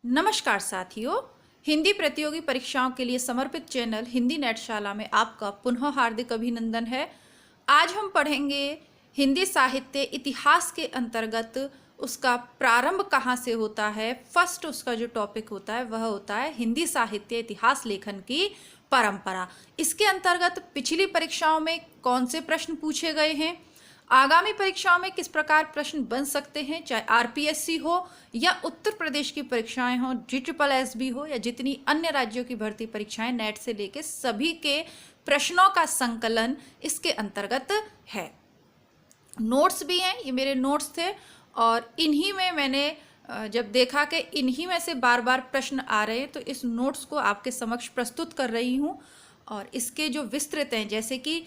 नमस्कार साथियों, हिंदी प्रतियोगी परीक्षाओं के लिए समर्पित चैनल हिंदी नेटशाला में आपका पुनः हार्दिक अभिनंदन है। आज हम पढ़ेंगे हिंदी साहित्य इतिहास के अंतर्गत उसका प्रारंभ कहाँ से होता है। फर्स्ट उसका जो टॉपिक होता है वह होता है हिंदी साहित्य इतिहास लेखन की परंपरा। इसके अंतर्गत पिछली परीक्षाओं में कौन से प्रश्न पूछे गए हैं, आगामी परीक्षाओं में किस प्रकार प्रश्न बन सकते हैं, चाहे आरपीएससी हो या उत्तर प्रदेश की परीक्षाएं हो, GSSB हो या जितनी अन्य राज्यों की भर्ती परीक्षाएं नेट से लेके सभी के प्रश्नों का संकलन इसके अंतर्गत है। नोट्स भी हैं, ये मेरे नोट्स थे और इन्हीं में मैंने जब देखा कि इन्हीं में से बार बार प्रश्न आ रहे हैं तो इस नोट्स को आपके समक्ष प्रस्तुत कर रही हूँ। और इसके जो विस्तृत हैं, जैसे कि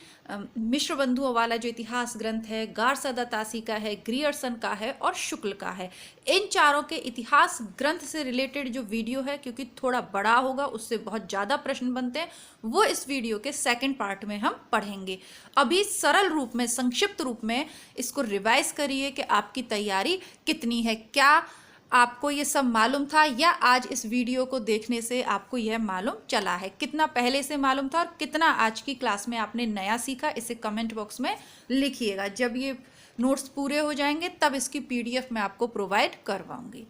मिश्र बंधुओं वाला जो इतिहास ग्रंथ है, गारसदा तासी का है, ग्रियर्सन का है और शुक्ल का है, इन चारों के इतिहास ग्रंथ से रिलेटेड जो वीडियो है, क्योंकि थोड़ा बड़ा होगा उससे बहुत ज़्यादा प्रश्न बनते हैं, वो इस वीडियो के सेकंड पार्ट में हम पढ़ेंगे। अभी सरल रूप में, संक्षिप्त रूप में इसको रिवाइज करिए कि आपकी तैयारी कितनी है। क्या आपको ये सब मालूम था या आज इस वीडियो को देखने से आपको यह मालूम चला है? कितना पहले से मालूम था और कितना आज की क्लास में आपने नया सीखा, इसे कमेंट बॉक्स में लिखिएगा। जब ये नोट्स पूरे हो जाएंगे तब इसकी PDF मैं आपको प्रोवाइड करवाऊंगी।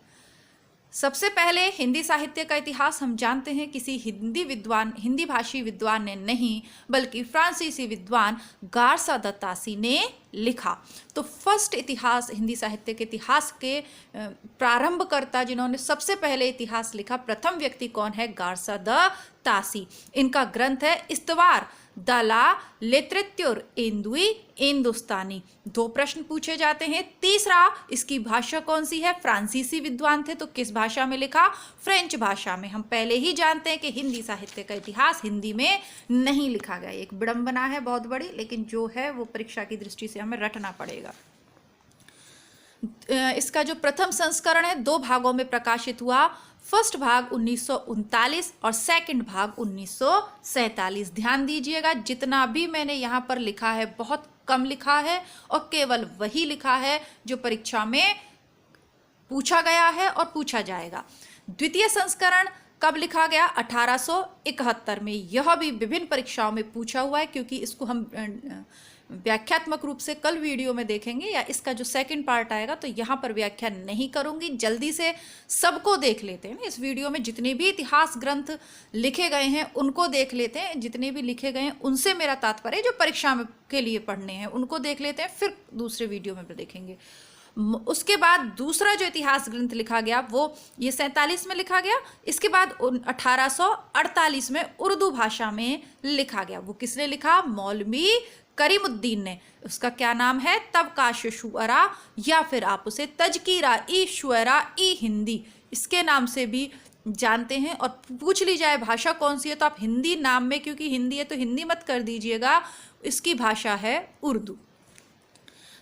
सबसे पहले हिंदी साहित्य का इतिहास हम जानते हैं किसी हिंदी भाषी विद्वान ने नहीं बल्कि फ्रांसीसी विद्वान गारसदा तासी ने लिखा। तो फर्स्ट इतिहास, हिंदी साहित्य के इतिहास के प्रारंभकर्ता जिन्होंने सबसे पहले इतिहास लिखा, प्रथम व्यक्ति कौन है? गारसदा तासी। इनका ग्रंथ है इस्तवार दला लेत्रेत्योर एंदुई हिंदुस्तानी। 2 प्रश्न पूछे जाते हैं। तीसरा, इसकी भाषा कौन सी है? फ्रांसीसी विद्वान थे तो किस भाषा में लिखा? फ्रेंच भाषा में। हम पहले ही जानते हैं कि हिंदी साहित्य का इतिहास हिंदी में नहीं लिखा गया। एक विडंबना है बहुत बड़ी, लेकिन जो है वो परीक्षा की दृष्टि से हमें रटना पड़ेगा। इसका जो प्रथम संस्करण है 2 भागों में प्रकाशित हुआ। फर्स्ट भाग 1939 और सेकंड भाग 1947। ध्यान दीजिएगा, जितना भी मैंने यहाँ पर लिखा है बहुत कम लिखा है और केवल वही लिखा है जो परीक्षा में पूछा गया है और पूछा जाएगा। द्वितीय संस्करण कब लिखा गया? 1871 में। यह भी विभिन्न परीक्षाओं में पूछा हुआ है, क्योंकि इसको हम व्याख्यात्मक रूप से कल वीडियो में देखेंगे या इसका जो सेकंड पार्ट आएगा तो यहाँ पर व्याख्या नहीं करूँगी। जल्दी से सबको देख लेते हैं। इस वीडियो में जितने भी इतिहास ग्रंथ लिखे गए हैं उनको देख लेते हैं। जितने भी लिखे गए हैं उनसे मेरा तात्पर्य जो परीक्षा में के लिए पढ़ने हैं उनको देख लेते हैं, फिर दूसरे वीडियो में देखेंगे। उसके बाद दूसरा जो इतिहास ग्रंथ लिखा गया वो ये 47 में लिखा गया। इसके बाद 1848 में उर्दू भाषा में लिखा गया। वो किसने लिखा? मौलवी करीमुद्दीन ने। उसका क्या नाम है? तबकाश शुअरा, या फिर आप उसे तजकीरा ई शुअरा ई हिंदी, इसके नाम से भी जानते हैं। और पूछ ली जाए भाषा कौन सी है तो आप हिंदी नाम में, क्योंकि हिंदी है तो हिंदी मत कर दीजिएगा, इसकी भाषा है उर्दू।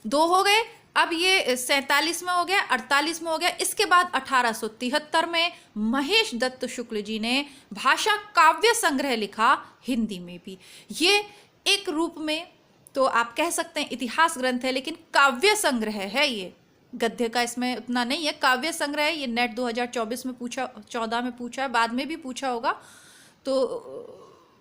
2 हो गए। अब ये 47 में हो गया, 48 में हो गया। इसके बाद 1873 में महेश दत्त शुक्ल जी ने भाषा काव्य संग्रह लिखा, हिंदी में भी। ये एक रूप में तो आप कह सकते हैं इतिहास ग्रंथ है, लेकिन काव्य संग्रह है। ये गद्य का इसमें उतना नहीं है, काव्य संग्रह है। ये नेट 2024 में पूछा, 14 में पूछा है, बाद में भी पूछा होगा। तो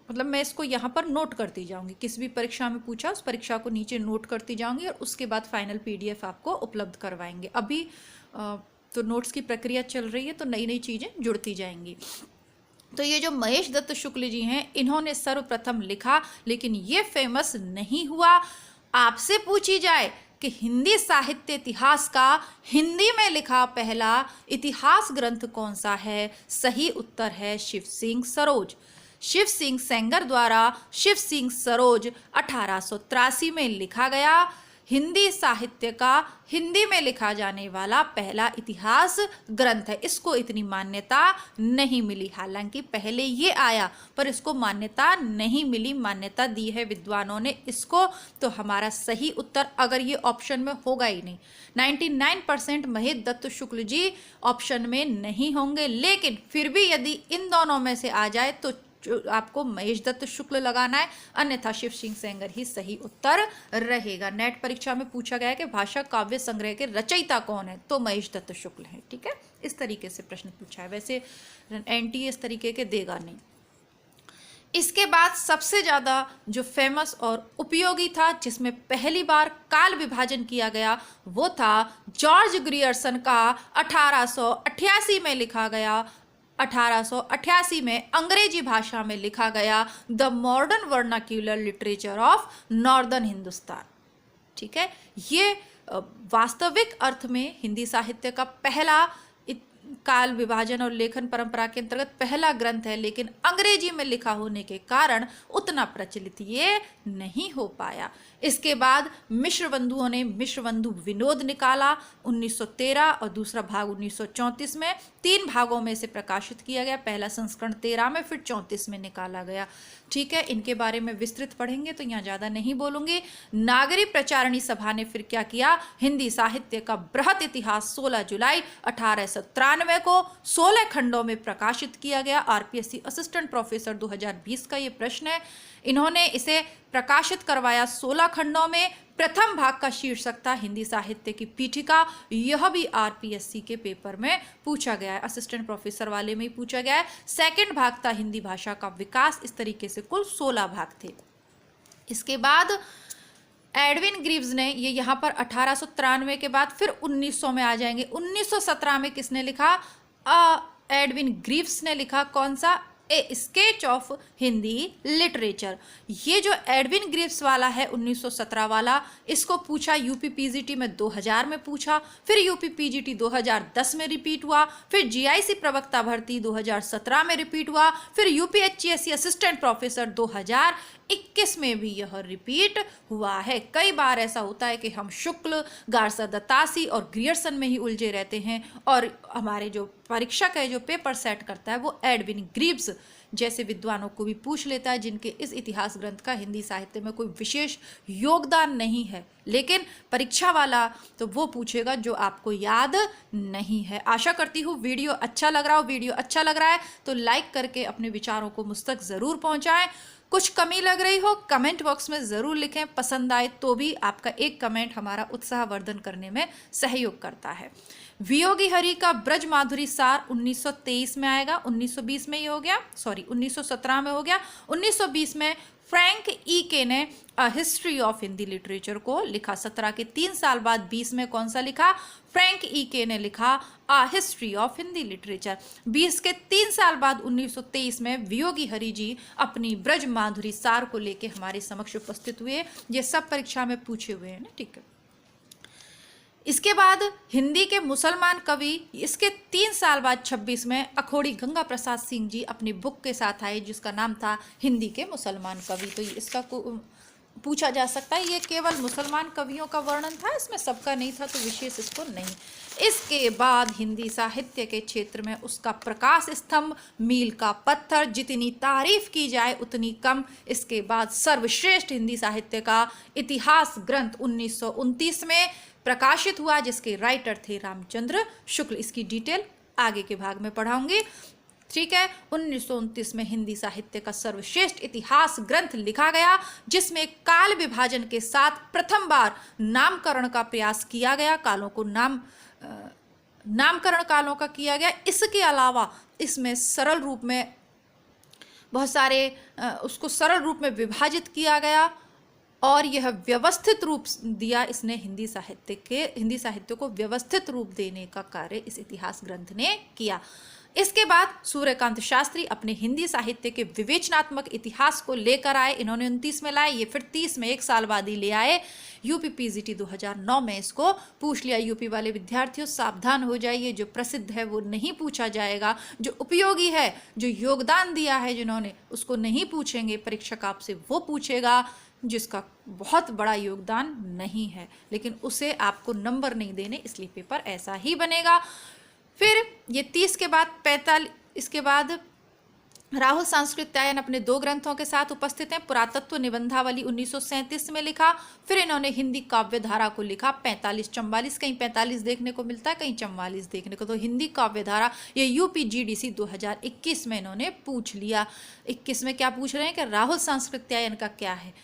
मतलब मैं इसको यहाँ पर नोट करती जाऊँगी, किस भी परीक्षा में पूछा उस परीक्षा को नीचे नोट करती जाऊँगी और उसके बाद फाइनल PDF आपको उपलब्ध करवाएंगे। अभी तो नोट्स की प्रक्रिया चल रही है तो नई नई चीज़ें जुड़ती जाएंगी। तो ये जो महेश दत्त शुक्ल जी हैं इन्होंने सर्वप्रथम लिखा, लेकिन ये फेमस नहीं हुआ। आपसे पूछी जाए कि हिंदी साहित्य इतिहास का हिंदी में लिखा पहला इतिहास ग्रंथ कौन सा है? सही उत्तर है शिव सिंह सरोज। शिव सिंह सेंगर द्वारा शिव सिंह सरोज 1883 में लिखा गया हिंदी साहित्य का हिंदी में लिखा जाने वाला पहला इतिहास ग्रंथ है। इसको इतनी मान्यता नहीं मिली, हालांकि पहले ये आया पर इसको मान्यता नहीं मिली। मान्यता दी है विद्वानों ने इसको। तो हमारा सही उत्तर, अगर ये ऑप्शन में होगा ही नहीं, 99% महेश दत्त शुक्ल जी ऑप्शन में नहीं होंगे, लेकिन फिर भी यदि इन दोनों में से आ जाए तो जो आपको महेश दत्त शुक्ल लगाना है, अन्यथा शिव सिंह सेंगर ही सही उत्तर रहेगा। नेट परीक्षा में पूछा गया है कि भाषा काव्य संग्रह के रचयिता कौन है, तो महेश दत्त शुक्ल है। ठीक है, इस तरीके से प्रश्न पूछा है, वैसे एनटीए इस तरीके के देगा नहीं। इसके बाद सबसे ज़्यादा जो फेमस और उपयोगी था, जिसमें पहली बार काल विभाजन किया गया, वो था जॉर्ज ग्रियर्सन का 1888 में लिखा गया 1888 में अंग्रेजी भाषा में लिखा गया the modern vernacular literature of northern Hindustan. ठीक है, ये वास्तविक अर्थ में हिंदी साहित्य का पहला काल विभाजन और लेखन परंपरा के अंतर्गत पहला ग्रंथ है, लेकिन अंग्रेजी में लिखा होने के कारण उतना प्रचलित ये नहीं हो पाया। इसके बाद मिश्र बंधुओं ने मिश्र बंधु विनोद निकाला 1913 और दूसरा भाग 1934 में। 3 भागों में इसे प्रकाशित किया गया, पहला संस्करण 13 में, फिर 34 में निकाला गया। ठीक है, इनके बारे में विस्तृत पढ़ेंगे तो यहाँ ज़्यादा नहीं बोलूँगी। नागरी प्रचारणी सभा ने फिर क्या किया, हिंदी साहित्य का बृहत इतिहास 16 जुलाई 1893 को 16 खंडों में प्रकाशित किया गया। आरपीएससी असिस्टेंट प्रोफेसर 2020 का ये प्रश्न है। इन्होंने इसे प्रकाशित करवाया 16 खंडों में। प्रथम भाग का शीर्षक था हिंदी साहित्य की पीठिका। यह भी आरपीएससी के पेपर में पूछा गया है, असिस्टेंट प्रोफेसर वाले में ही पूछा गया है। सेकंड भाग था हिंदी भाषा का विकास। इस तरीके से कुल 16 भाग थे। इसके बाद एडविन ग्रीव्स ने ये यहाँ पर 1893 के बाद फिर 1900 में आ जाएंगे। 1917 में किसने लिखा, एडविन ग्रीव्स ने लिखा, कौन सा, ए स्केच ऑफ हिंदी लिटरेचर। ये जो एडविन ग्रीव्स वाला है 1917 वाला, इसको पूछा यूपी पीजीटी में 2000 में पूछा, फिर यूपी पीजीटी 2010 में रिपीट हुआ, फिर जीआईसी प्रवक्ता भर्ती 2017 में रिपीट हुआ, फिर यूपीएचसीएससी असिस्टेंट प्रोफेसर 2021 में भी यह रिपीट हुआ है। कई बार ऐसा होता है कि हम शुक्ल, गार्सर दत्तासी और ग्रियर्सन में ही उलझे रहते हैं, और हमारे जो परीक्षक है जो पेपर सेट करता है वो एडविन ग्रीव्स जैसे विद्वानों को भी पूछ लेता है, जिनके इस इतिहास ग्रंथ का हिंदी साहित्य में कोई विशेष योगदान नहीं है, लेकिन परीक्षा वाला तो वो पूछेगा जो आपको याद नहीं है। आशा करती हूँ वीडियो अच्छा लग रहा हो। वीडियो अच्छा लग रहा है तो लाइक करके अपने विचारों को मुझ तक ज़रूर पहुँचाएँ। कुछ कमी लग रही हो कमेंट बॉक्स में ज़रूर लिखें। पसंद आए तो भी आपका एक कमेंट हमारा उत्साहवर्धन करने में सहयोग करता है। वियोगी हरि का ब्रज माधुरी सार 1923 में आएगा, 1920 में ही हो गया, सॉरी 1917 में हो गया। 1920 में फ्रैंक ई के ने a history of Hindi literature को लिखा। 17 के 3 साल बाद 20 में कौन सा लिखा, फ्रैंक ई के ने लिखा a history of Hindi literature. 20 के 3 साल बाद 1923 में वियोगी हरि जी अपनी ब्रज माधुरी सार को लेके हमारे समक्ष उपस्थित हुए। ये सब परीक्षा में पूछे हुए हैं ना, ठीक है। इसके बाद हिंदी के मुसलमान कवि, इसके 3 साल बाद 26 में अखोड़ी गंगा प्रसाद सिंह जी अपनी बुक के साथ आए, जिसका नाम था हिंदी के मुसलमान कवि। तो इसका पूछा जा सकता है, ये केवल मुसलमान कवियों का वर्णन था, इसमें सबका नहीं था, तो विशेष इसको नहीं। इसके बाद हिंदी साहित्य के क्षेत्र में उसका प्रकाश स्तंभ, मील का पत्थर, जितनी तारीफ की जाए उतनी कम। इसके बाद सर्वश्रेष्ठ हिंदी साहित्य का इतिहास ग्रंथ 1929 में प्रकाशित हुआ, जिसके राइटर थे रामचंद्र शुक्ल। इसकी डिटेल आगे के भाग में पढ़ाऊंगी, ठीक है। 1929 में हिंदी साहित्य का सर्वश्रेष्ठ इतिहास ग्रंथ लिखा गया, जिसमें काल विभाजन के साथ प्रथम बार नामकरण का प्रयास किया गया, कालों को नामकरण कालों का किया गया। इसके अलावा इसमें सरल रूप में बहुत सारे उसको सरल रूप में विभाजित किया गया, और यह व्यवस्थित रूप दिया। इसने हिंदी साहित्य को व्यवस्थित रूप देने का कार्य इस इतिहास ग्रंथ ने किया। इसके बाद सूर्यकांत शास्त्री अपने हिंदी साहित्य के विवेचनात्मक इतिहास को लेकर आए। इन्होंने 29 में लाए, ये फिर 30 में, 1 साल बाद ही ले आए। यूपी पीजीटी 2009 में इसको पूछ लिया। यूपी वाले विद्यार्थियों सावधान हो जाइए, जो प्रसिद्ध है वो नहीं पूछा जाएगा, जो उपयोगी है, जो योगदान दिया है जिन्होंने, उसको नहीं पूछेंगे। परीक्षक आपसे वो पूछेगा जिसका बहुत बड़ा योगदान नहीं है, लेकिन उसे आपको नंबर नहीं देने, इसलिए पेपर ऐसा ही बनेगा। फिर ये 30 के बाद 45, इसके बाद राहुल सांस्कृत्यायन अपने 2 ग्रंथों के साथ उपस्थित हैं। पुरातत्व निबंधावली 1937 में लिखा। फिर इन्होंने हिंदी काव्य धारा को लिखा 45-44, कहीं 45 देखने को मिलता है, कहीं 44 देखने को। तो हिंदी काव्य धारा ये यूपी जीडीसी 2021 में इन्होंने पूछ लिया। 21 में क्या पूछ रहे हैं कि राहुल सांस्कृत्यायन का क्या है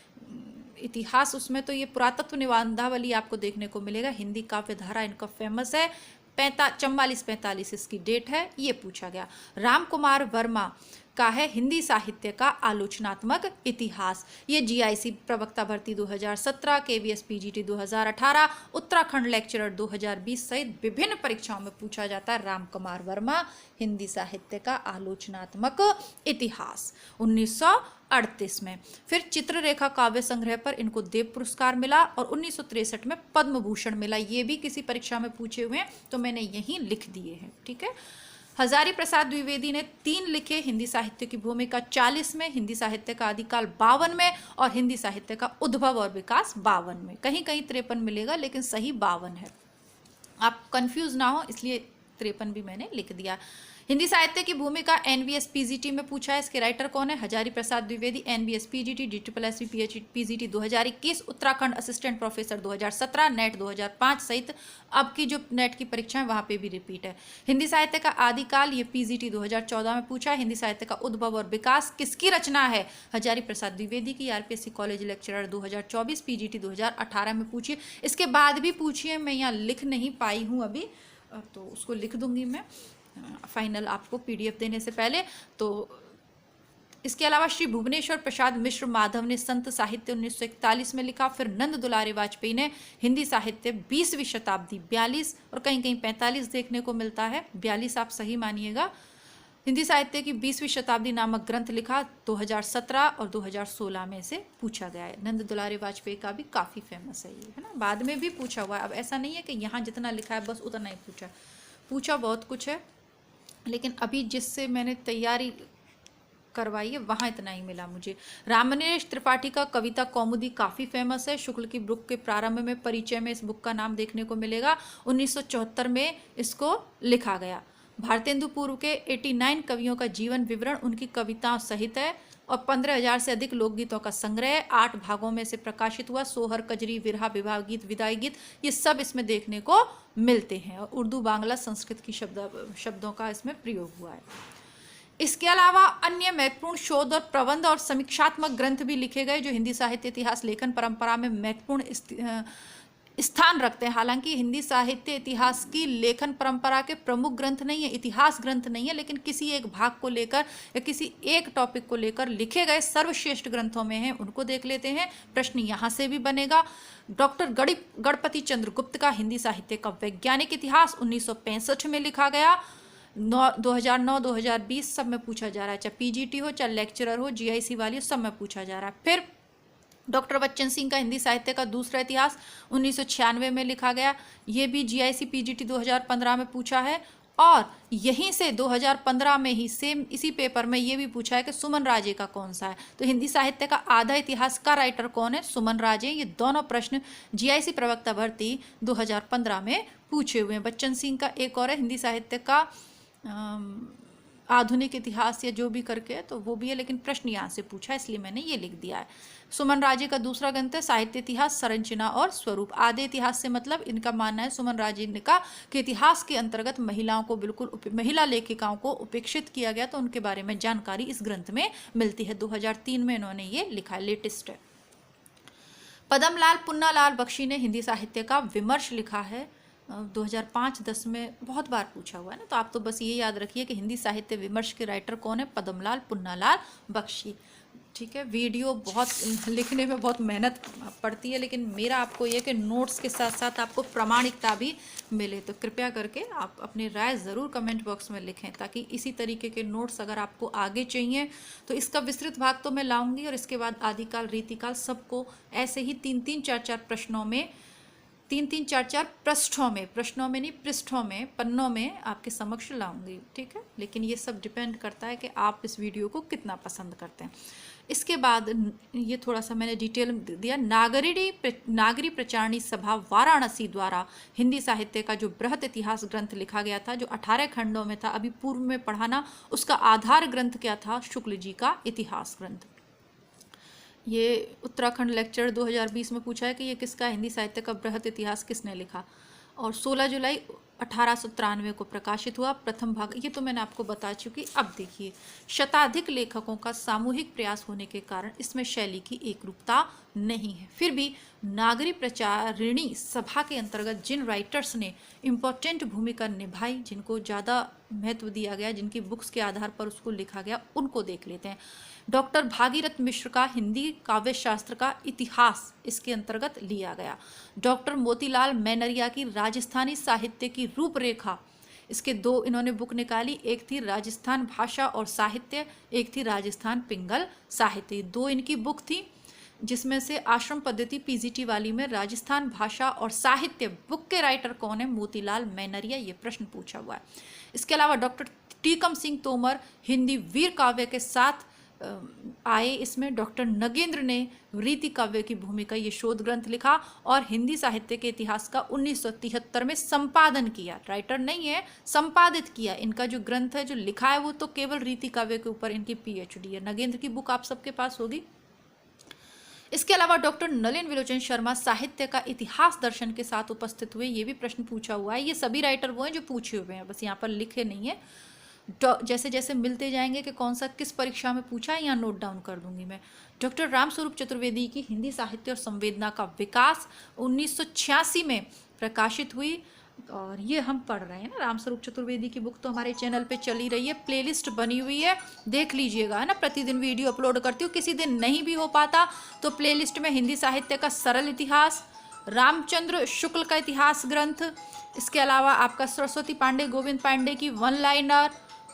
इतिहास, उसमें तो ये पुरातत्व निबंधावली आपको देखने को मिलेगा। हिंदी काव्य धारा इनका फेमस है। 44-45 इसकी डेट है, ये पूछा गया। राम कुमार वर्मा का है हिंदी साहित्य का आलोचनात्मक इतिहास। ये जीआईसी प्रवक्ता भर्ती 2017, केवीएस पीजीटी 2018, उत्तराखंड लेक्चरर 2020 सहित विभिन्न परीक्षाओं में पूछा जाता है। राम कुमार वर्मा, हिंदी साहित्य का आलोचनात्मक इतिहास, 1938 में। फिर चित्ररेखा काव्य संग्रह पर इनको देव पुरस्कार मिला और 1963 में पद्म भूषण मिला। ये भी किसी परीक्षा में पूछे हुए हैं, तो मैंने यहीं लिख दिए हैं, ठीक है। हजारी प्रसाद द्विवेदी ने 3 लिखे हिंदी साहित्य की भूमिका 40 में, हिंदी साहित्य का आदिकाल 52 में और हिंदी साहित्य का उद्भव और विकास 52 में। कहीं कहीं 53 मिलेगा, लेकिन सही 52 है। आप कंफ्यूज ना हो, इसलिए 53 भी मैंने लिख दिया। हिंदी साहित्य की भूमिका एनबीएस पीजीटी में पूछा है। इसके राइटर कौन है? Hazari Prasad Dwivedi, NBS PGT, DSSP PGT 2021, Uttarakhand assistant professor 2017, NET 2005 सहित अब की जो नेट की परीक्षा है वहाँ पे भी रिपीट है। हिंदी साहित्य का आदिकाल, ये पीजीटी 2014 में पूछा है। हिंदी साहित्य का उद्भव और विकास किसकी रचना है? हजारी प्रसाद द्विवेदी की। आरपीएससी कॉलेज लेक्चरर 2024, पीजीटी 2018 में पूछिए। इसके बाद भी पूछिए, मैं यहाँ लिख नहीं पाई हूँ अभी, तो उसको लिख दूंगी मैं फाइनल आपको पीडीएफ देने से पहले। तो इसके अलावा श्री भुवनेश्वर प्रसाद मिश्र माधव ने संत साहित्य 1941 में लिखा। फिर नंद दुलारे वाजपेयी ने हिंदी साहित्य 20वीं शताब्दी 42 और कहीं कहीं 45 देखने को मिलता है, 42 आप सही मानिएगा। हिंदी साहित्य की 20वीं शताब्दी नामक ग्रंथ लिखा 2017 और 2016 में से पूछा गया है। नंद दुलारे वाजपेयी का भी काफ़ी फेमस है ये, है ना, बाद में भी पूछा हुआ है। अब ऐसा नहीं है कि यहाँ जितना लिखा है बस उतना ही पूछा बहुत कुछ है, लेकिन अभी जिससे मैंने तैयारी करवाई है वहाँ इतना ही मिला मुझे। रामनेश त्रिपाठी का कविता कौमुदी काफ़ी फेमस है। शुक्ल की बुक के प्रारंभ में परिचय में इस बुक का नाम देखने को मिलेगा। 1974 में इसको लिखा गया। भारतेंदु पूर्व के 89 कवियों का जीवन विवरण उनकी कविताओं सहित है और 15,000 से अधिक लोकगीतों का संग्रह 8 भागों में से प्रकाशित हुआ। सोहर, कजरी, विरहा, विवाह गीत, विदाई गीत, ये सब इसमें देखने को मिलते हैं और उर्दू, बांग्ला, संस्कृत की शब्दों का इसमें प्रयोग हुआ है। इसके अलावा अन्य महत्वपूर्ण शोध और प्रबंध और समीक्षात्मक ग्रंथ भी लिखे गए जो हिंदी साहित्य इतिहास लेखन परंपरा में महत्वपूर्ण स्थान रखते हैं। हालांकि हिंदी साहित्य इतिहास की लेखन परंपरा के प्रमुख ग्रंथ नहीं है, इतिहास ग्रंथ नहीं है, लेकिन किसी एक भाग को लेकर या किसी एक टॉपिक को लेकर लिखे गए सर्वश्रेष्ठ ग्रंथों में हैं, उनको देख लेते हैं। प्रश्न यहाँ से भी बनेगा। डॉक्टर गणपति चंद्र गुप्त का हिंदी साहित्य का वैज्ञानिक इतिहास 1965 में लिखा गया। 2009, 2020 सब में पूछा जा रहा है, चाहे पीजीटी हो, चाहे लेक्चरर हो, जीआईसी वाली हो, सब में पूछा जा रहा है। फिर डॉक्टर बच्चन सिंह का हिंदी साहित्य का दूसरा इतिहास 1996 में लिखा गया। ये भी जीआईसी पीजीटी 2015 में पूछा है। और यहीं से 2015 में ही सेम इसी पेपर में ये भी पूछा है कि सुमन राजे का कौन सा है। तो हिंदी साहित्य का आधा इतिहास का राइटर कौन है? सुमन राजे। ये दोनों प्रश्न जीआईसी प्रवक्ता भर्ती 2015 में पूछे हुए हैं। बच्चन सिंह का एक और है हिंदी साहित्य का आधुनिक इतिहास या जो भी करके, तो वो भी है, लेकिन प्रश्न यहाँ से पूछा है इसलिए मैंने ये लिख दिया है। सुमन राजे का दूसरा ग्रंथ है साहित्य इतिहास, संरचना और स्वरूप। आधे इतिहास से मतलब इनका मानना है सुमन राजे ने कहा कि इतिहास के अंतर्गत महिलाओं को बिल्कुल महिला लेखिकाओं को उपेक्षित किया गया, तो उनके बारे में जानकारी इस ग्रंथ में मिलती है। 2003 में इन्होंने ये लिखा है, लेटेस्ट है। पद्मलाल पुन्नालाल बख्शी ने हिंदी साहित्य का विमर्श लिखा है। 2005-10 में बहुत बार पूछा हुआ है ना, तो आप तो बस ये याद रखिए कि हिंदी साहित्य विमर्श के राइटर कौन है? पद्मलाल पुन्नालाल बख्शी। ठीक है, वीडियो बहुत लिखने में बहुत मेहनत पड़ती है, लेकिन मेरा आपको ये कि नोट्स के साथ साथ आपको प्रामाणिकता भी मिले, तो कृपया करके आप अपनी राय ज़रूर कमेंट बॉक्स में लिखें, ताकि इसी तरीके के नोट्स अगर आपको आगे चाहिए तो इसका विस्तृत भाग तो मैं लाऊंगी, और इसके बाद आदिकाल, रीतिकाल सबको ऐसे ही 3-3, 4-4 प्रश्नों में, 3-3, 4-4 प्रश्नों में नहीं, पृष्ठों में, पन्नों में आपके समक्ष लाऊंगी। ठीक है, लेकिन ये सब डिपेंड करता है कि आप इस वीडियो को कितना पसंद करते हैं। इसके बाद ये थोड़ा सा मैंने डिटेल दिया। नागरी प्रचारणी सभा वाराणसी द्वारा हिंदी साहित्य का जो बृहद इतिहास ग्रंथ लिखा गया था, जो 18 खंडों में था, अभी पूर्व में पढ़ाना, उसका आधार ग्रंथ क्या था? शुक्ल जी का इतिहास ग्रंथ। ये उत्तराखंड लेक्चर 2020 में पूछा है कि ये किसका हिंदी साहित्य का बृहद इतिहास किसने लिखा, और 16 जुलाई 1893 को प्रकाशित हुआ। प्रथम भाग ये तो मैंने आपको बता चुकी। अब देखिए, शताधिक लेखकों का सामूहिक प्रयास होने के कारण इसमें शैली की एकरूपता नहीं है। फिर भी नागरिक प्रचारिणी सभा के अंतर्गत जिन राइटर्स ने इम्पोर्टेंट भूमिका निभाई, जिनको ज़्यादा महत्व दिया गया, जिनकी बुक्स के आधार पर उसको लिखा गया, उनको देख लेते हैं। डॉक्टर भागीरथ मिश्र का हिंदी काव्य शास्त्र का इतिहास इसके अंतर्गत लिया गया। डॉक्टर मोतीलाल मैनरिया की राजस्थानी साहित्य की रूपरेखा, इसके 2 इन्होंने बुक निकाली, एक थी राजस्थान भाषा और साहित्य, एक थी राजस्थान पिंगल साहित्य। 2 इनकी बुक थी, जिसमें से आश्रम पद्धति पीजीटी वाली में राजस्थान भाषा और साहित्य बुक के राइटर कौन है? मोतीलाल मैनरिया, ये प्रश्न पूछा हुआ है। इसके अलावा डॉक्टर टीकम सिंह तोमर हिंदी वीर काव्य के साथ आए। इसमें डॉक्टर नगेंद्र ने रीति काव्य की भूमिका, ये शोध ग्रंथ लिखा और हिंदी साहित्य के इतिहास का 1973 में संपादन किया। राइटर नहीं है, संपादित किया। इनका जो ग्रंथ है, जो लिखा है, वो तो केवल रीति काव्य के ऊपर इनकी पीएचडी है। नगेंद्र की बुक आप सबके पास होगी। इसके अलावा डॉक्टर नलिन विलोचन शर्मा साहित्य का इतिहास दर्शन के साथ उपस्थित हुए, ये भी प्रश्न पूछा हुआ है। ये सभी राइटर वो हैं जो पूछे हुए हैं, बस यहाँ पर लिखे नहीं है। जैसे जैसे मिलते जाएंगे कि कौन सा किस परीक्षा में पूछा है, यहाँ नोट डाउन कर दूंगी मैं। डॉक्टर रामस्वरूप चतुर्वेदी की हिंदी साहित्य और संवेदना का विकास 1986 में प्रकाशित हुई, और ये हम पढ़ रहे हैं ना। रामस्वरूप चतुर्वेदी की बुक तो हमारे चैनल पे चली रही है, प्लेलिस्ट बनी हुई है, देख लीजिएगा, है ना। प्रतिदिन वीडियो अपलोड करती हूँ, किसी दिन नहीं भी हो पाता तो प्लेलिस्ट में हिंदी साहित्य का सरल इतिहास, रामचंद्र शुक्ल का इतिहास ग्रंथ, इसके अलावा आपका सरस्वती पांडे, गोविंद पांडे की वन लाइनर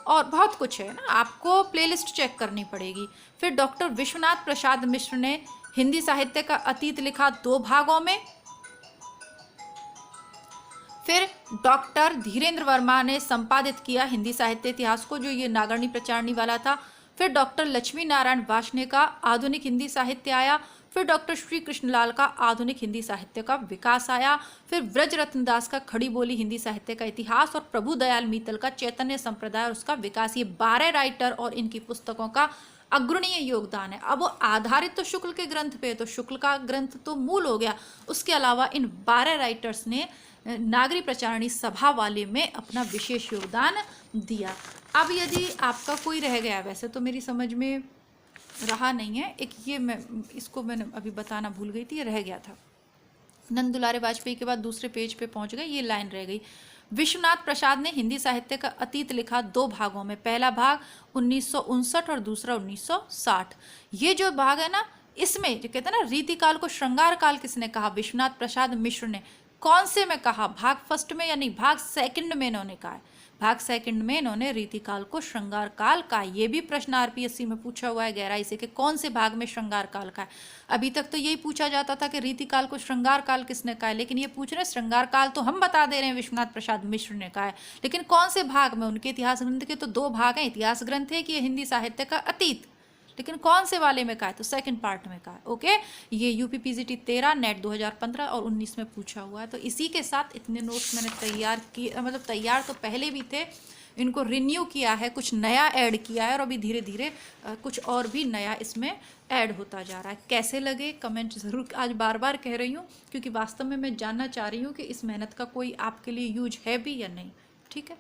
और बहुत कुछ है ना, आपको प्लेलिस्ट चेक करनी पड़ेगी। फिर डॉक्टर विश्वनाथ प्रसाद मिश्र ने हिंदी साहित्य का अतीत लिखा 2 भागों में। फिर डॉक्टर धीरेन्द्र वर्मा ने संपादित किया हिंदी साहित्य इतिहास को, जो ये नागरणी प्रचारणी वाला था। फिर डॉक्टर लक्ष्मी नारायण वार्ष्णेय का आधुनिक हिंदी साहित्य आया। फिर डॉक्टर श्री कृष्णलाल का आधुनिक हिंदी साहित्य का विकास आया। फिर ब्रज रत्न दास का खड़ी बोली हिंदी साहित्य का इतिहास, और प्रभु दयाल मीतल का चैतन्य संप्रदाय और उसका विकास। ये 12 राइटर और इनकी पुस्तकों का अग्रणीय योगदान है। अब वो आधारित तो शुक्ल के ग्रंथ पे, तो शुक्ल का ग्रंथ तो मूल हो गया। उसके अलावा इन 12 राइटर्स ने नागरिक प्रचारणी सभा वाले में अपना विशेष योगदान दिया। अब यदि आपका कोई रह गया, वैसे तो मेरी समझ में रहा नहीं है, एक ये मैंने अभी बताना भूल गई थी, ये रह गया था। नंद दुलारे वाजपेयी के बाद दूसरे पेज पे पहुंच गए, ये लाइन रह गई। विश्वनाथ प्रसाद ने हिंदी साहित्य का अतीत लिखा 2 भागों में, पहला भाग 1959 और दूसरा 1960। ये जो भाग है ना, इसमें जो कहते हैं ना रीतिकाल को श्रृंगार काल किसने कहा? विश्वनाथ प्रसाद मिश्र ने। कौन से में कहा? भाग फर्स्ट में या नहीं, भाग सेकंड में इन्होंने कहा है। भाग सेकंड में इन्होंने रीतिकाल को श्रृंगार काल का। ये भी प्रश्न आरपीएससी में पूछा हुआ है गहराई से कि कौन से भाग में श्रृंगार काल का है। अभी तक तो यही पूछा जाता था कि रीतिकाल को श्रृंगार काल किसने कहा है, लेकिन ये पूछ रहे हैं श्रृंगार काल तो हम बता दे रहे हैं विश्वनाथ प्रसाद मिश्र ने कहा है, लेकिन कौन से भाग में? उनके इतिहास ग्रंथ के तो 2 भाग हैं, इतिहास ग्रंथ है कि हिंदी साहित्य का अतीत, लेकिन कौन से वाले में कहा है? तो सेकंड पार्ट में कहा है। ओके, ये यूपी पीजीटी 13 नेट 2015 और 19 में पूछा हुआ है। तो इसी के साथ इतने नोट्स मैंने तैयार किए, मतलब तैयार तो पहले भी थे, इनको रिन्यू किया है, कुछ नया ऐड किया है, और अभी धीरे धीरे कुछ और भी नया इसमें ऐड होता जा रहा है। कैसे लगे कमेंट ज़रूर, आज बार बार कह रही हूँ क्योंकि वास्तव में मैं जानना चाह रही हूँ कि इस मेहनत का कोई आपके लिए यूज है भी या नहीं। ठीक है,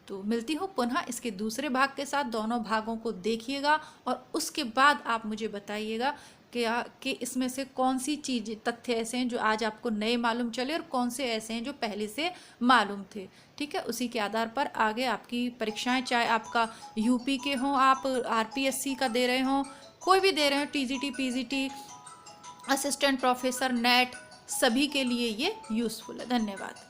तो मिलती हूँ पुनः इसके दूसरे भाग के साथ। दोनों भागों को देखिएगा और उसके बाद आप मुझे बताइएगा कि इसमें से कौन सी चीज़ तथ्य ऐसे हैं जो आज आपको नए मालूम चले और कौन से ऐसे हैं जो पहले से मालूम थे। ठीक है, उसी के आधार पर आगे आपकी परीक्षाएं, चाहे आपका यूपी के हों, आप आरपीएससी का दे रहे हों, कोई भी दे रहे हो, TGT, PGT, assistant professor, net, सभी के लिए ये यूज़फुल है। धन्यवाद।